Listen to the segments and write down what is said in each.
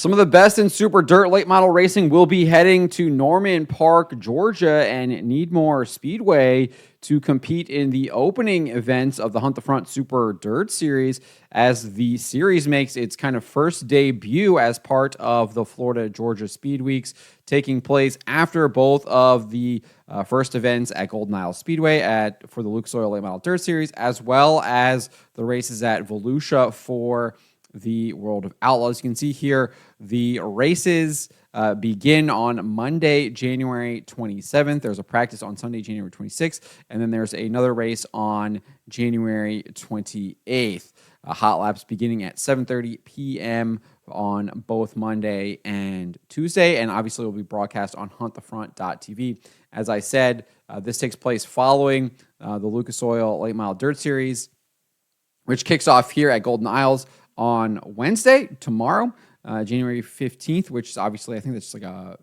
Some of the best in super dirt late model racing will be heading to Norman Park, Georgia, and Needmore Speedway to compete in the opening events of the Hunt the Front Super Dirt Series, as the series makes its kind of first debut as part of the Florida Georgia Speedweeks, taking place after both of the first events at Golden Isle Speedway for the Lucas Oil Late Model Dirt Series, as well as the races at Volusia for the World of Outlaws. You can see here the races begin on Monday, January 27th. There's a practice on Sunday, January 26th, and then there's another race on January 28th. Hot laps beginning at 7:30 p.m. on both Monday and Tuesday, and obviously will be broadcast on huntthefront.tv. As I said, this takes place following the Lucas Oil Late Model Dirt Series, which kicks off here at Golden Isles on Wednesday, tomorrow, January 15th, which is obviously, I think that's like I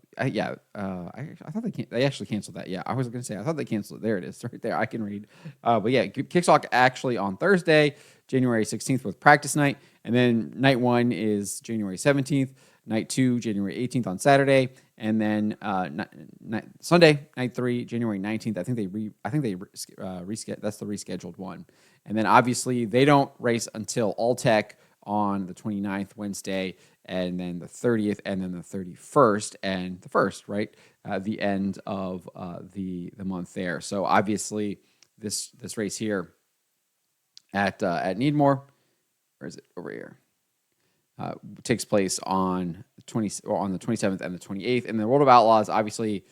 thought they actually canceled that. Yeah, I was going to say, I thought they canceled it. There it is, right there. I can read. But yeah, it kicks off actually on Thursday, January 16th with practice night. And then night one is January 17th, night two, January 18th on Saturday. And then Sunday, night three, January 19th. I think they rescheduled. That's the rescheduled one. And then obviously they don't race until All Tech on the 29th, Wednesday, and then the 30th, and then the 31st, and the 1st, right? The end of the month there. So obviously this race here at Needmore, where is it? Over here. Takes place on the 27th and the 28th. And the World of Outlaws obviously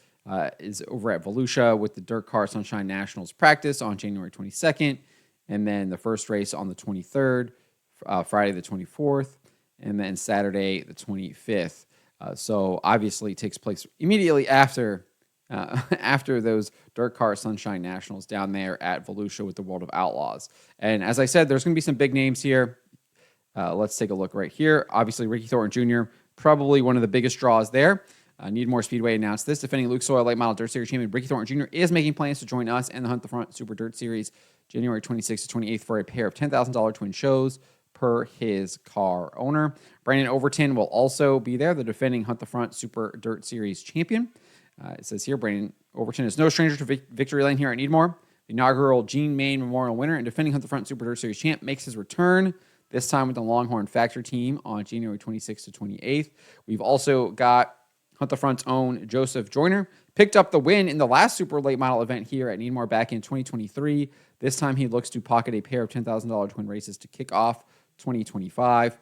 is over at Volusia with the Dirt Car Sunshine Nationals practice on January 22nd. And then the first race on the 23rd, Friday the 24th, and then Saturday the 25th. So obviously it takes place immediately after those Dirt Car Sunshine Nationals down there at Volusia with the World of Outlaws. And as I said, there's going to be some big names here. Let's take a look right here. Obviously, Ricky Thornton Jr., probably one of the biggest draws there. Needmore Speedway announced this. Defending Lucas Oil Late Model Dirt Series champion Ricky Thornton Jr. is making plans to join us and the Hunt the Front Super Dirt Series January 26th to 28th for a pair of $10,000 twin shows per his car owner. Brandon Overton will also be there, the defending Hunt the Front Super Dirt Series champion. It says here, Brandon Overton is no stranger to victory lane here at Needmore. The inaugural Gene Main Memorial winner and defending Hunt the Front Super Dirt Series champ makes his return, this time with the Longhorn Factor team on January 26th to 28th. We've also got Hunt the Front's own Joseph Joyner. Picked up the win in the last super late model event here at Needmore back in 2023. This time he looks to pocket a pair of $10,000 twin races to kick off 2025.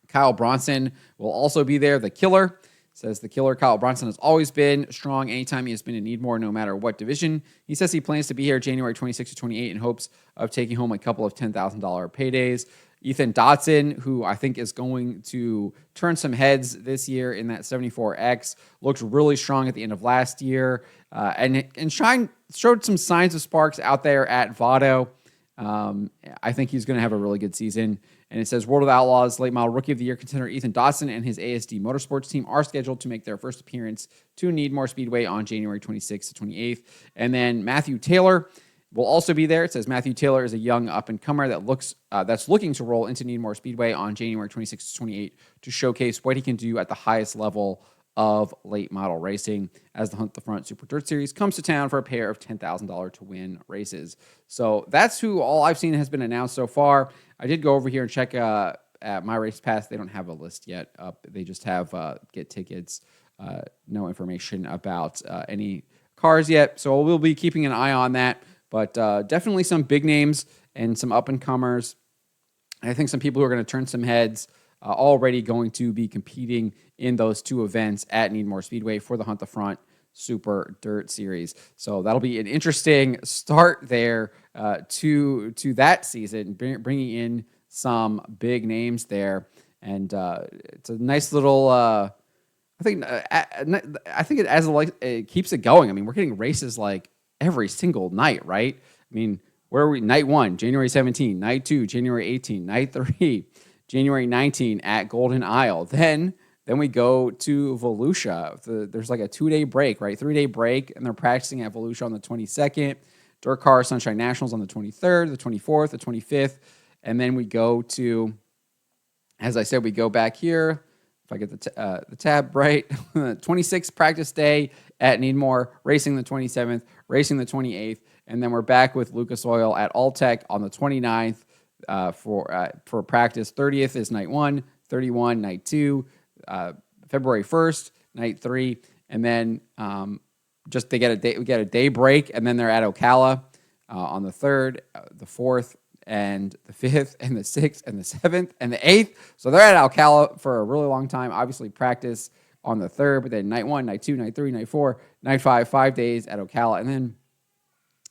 Kyle Bronson will also be there. The Killer says the Killer Kyle Bronson has always been strong anytime he has been in Needmore, no matter what division. He says he plans to be here January 26 to 28 in hopes of taking home a couple of $10,000 paydays. Ethan Dotson, who I think is going to turn some heads this year in that 74X, looked really strong at the end of last year and showed some signs of sparks out there at Vado. I think he's going to have a really good season. And it says World of Outlaws Late Model Rookie of the Year contender Ethan Dotson and his ASD Motorsports team are scheduled to make their first appearance to Needmore Speedway on January 26th to 28th. And then Matthew Taylor will also be there. It says Matthew Taylor is a young up-and-comer that's looking to roll into Needmore Speedway on January 26th to 28th to showcase what he can do at the highest level of late model racing as the Hunt the Front Super Dirt Series comes to town for a pair of $10,000 to win races. So that's who all I've seen has been announced so far. I did go over here and check at My Race Pass. They don't have a list yet up. They just have get tickets, no information about any cars yet. So we'll be keeping an eye on that. But definitely some big names and some up-and-comers. I think some people who are going to turn some heads already going to be competing in those two events at Needmore Speedway for the Hunt the Front Super Dirt Series. So that'll be an interesting start there to that season, bringing in some big names there. And it's a nice little... I think it keeps it going. I mean, we're getting races like every single night, right? I mean, where are we? Night 1, January 17, night 2, January 18, night 3, January 19 at Golden Isle. Then we go to Volusia. There's like a 2-day break, right? 3-day break, and they're practicing at Volusia on the 22nd. Dirt Car Sunshine Nationals on the 23rd, the 24th, the 25th, and then we go to, as I said, we go back here, if I get the tab right, 26th practice day at Needmore, racing the 27th, racing the 28th, and then we're back with Lucas Oil at Alltech on the 29th for practice. 30th is night 1, 31 night 2, February 1st, night 3, and then we get a day break, and then they're at Ocala on the 3rd, the 4th, and the 5th, and the 6th, and the 7th, and the 8th. So they're at Ocala for a really long time. Obviously, practice on the 3rd, but then night 1, night 2, night 3, night 4, night 5, 5 days at Ocala, and then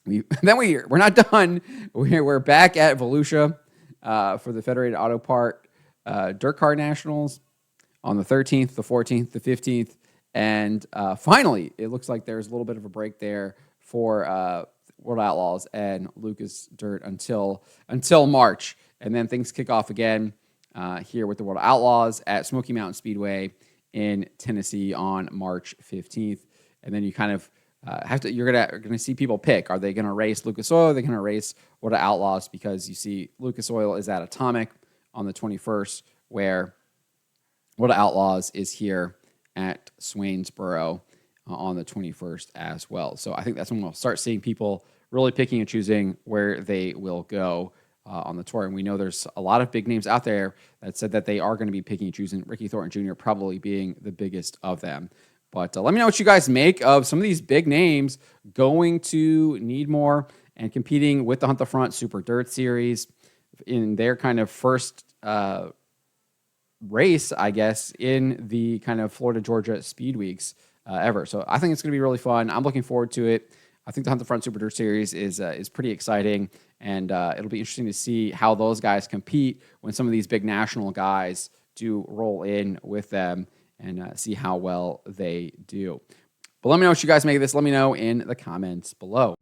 we're not done. We're back at Volusia for the Federated Auto Part Dirt Car Nationals on the 13th, the 14th, the 15th, and finally, it looks like there's a little bit of a break there for World Outlaws and Lucas Dirt until March, and then things kick off again here with the World Outlaws at Smoky Mountain Speedway in Tennessee on March 15th, and then you kind of you're gonna see people pick: are they gonna race Lucas Oil? Are they gonna race World Outlaws? Because you see Lucas Oil is at Atomic on the 21st, where World Outlaws is here at Swainsboro on the 21st as well. So I think that's when we'll start seeing people really picking and choosing where they will go on the tour. And we know there's a lot of big names out there that said that they are going to be picking and choosing, Ricky Thornton Jr. probably being the biggest of them. But let me know what you guys make of some of these big names going to Needmore and competing with the Hunt the Front Super Dirt Series in their kind of first race, I guess, in the kind of Florida-Georgia Speedweeks ever. So I think it's going to be really fun. I'm looking forward to it. I think the Hunt the Front Super Dirt Series is pretty exciting, and it'll be interesting to see how those guys compete when some of these big national guys do roll in with them and see how well they do. But let me know what you guys make of this. Let me know in the comments below.